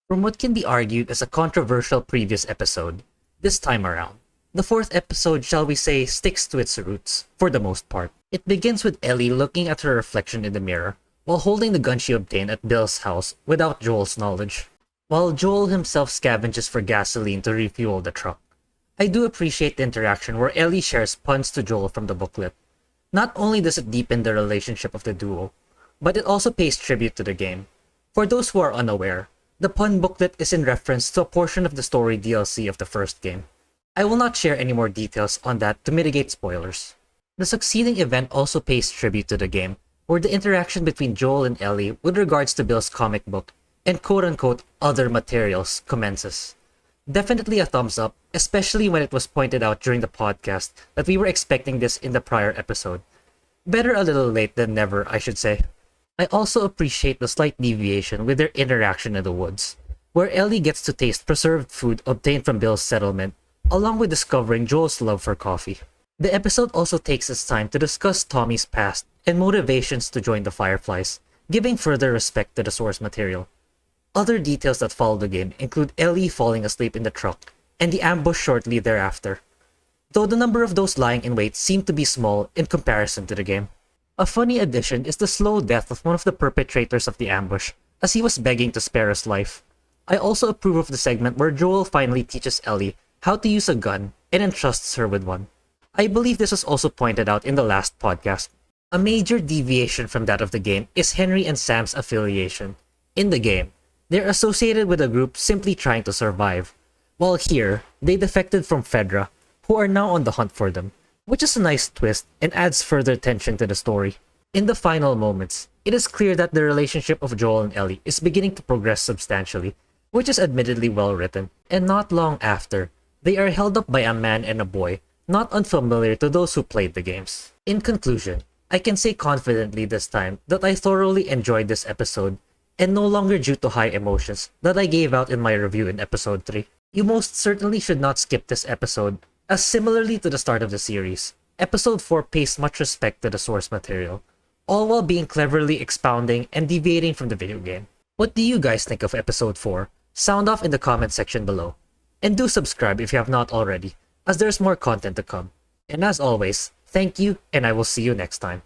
From what can be argued as a controversial previous episode, this time around, the fourth episode, shall we say, sticks to its roots, for the most part. It begins with Ellie looking at her reflection in the mirror, while holding the gun she obtained at Bill's house without Joel's knowledge, while Joel himself scavenges for gasoline to refuel the truck. I do appreciate the interaction where Ellie shares puns to Joel from the booklet. Not only does it deepen the relationship of the duo, but it also pays tribute to the game. For those who are unaware, the pun booklet is in reference to a portion of the story DLC of the first game. I will not share any more details on that to mitigate spoilers. The succeeding event also pays tribute to the game, where the interaction between Joel and Ellie with regards to Bill's comic book and quote-unquote other materials commences. Definitely a thumbs up, especially when it was pointed out during the podcast that we were expecting this in the prior episode. Better a little late than never, I should say. I also appreciate the slight deviation with their interaction in the woods, where Ellie gets to taste preserved food obtained from Bill's settlement, along with discovering Joel's love for coffee. The episode also takes its time to discuss Tommy's past and motivations to join the Fireflies, giving further respect to the source material. Other details that follow the game include Ellie falling asleep in the truck and the ambush shortly thereafter, though the number of those lying in wait seemed to be small in comparison to the game. A funny addition is the slow death of one of the perpetrators of the ambush, as he was begging to spare his life. I also approve of the segment where Joel finally teaches Ellie how to use a gun and entrusts her with one. I believe this was also pointed out in the last podcast. A major deviation from that of the game is Henry and Sam's affiliation. In the game, they're associated with a group simply trying to survive, while here, they defected from Fedra, who are now on the hunt for them, which is a nice twist and adds further tension to the story. In the final moments, it is clear that the relationship of Joel and Ellie is beginning to progress substantially, which is admittedly well written, and not long after, they are held up by a man and a boy, not unfamiliar to those who played the games. In conclusion, I can say confidently this time that I thoroughly enjoyed this episode, and no longer due to high emotions that I gave out in my review in episode 3. You most certainly should not skip this episode, as similarly to the start of the series, episode 4 pays much respect to the source material, all while being cleverly expounding and deviating from the video game. What do you guys think of episode 4? Sound off in the comment section below. And do subscribe if you have not already, as there's more content to come. And as always, thank you, and I will see you next time.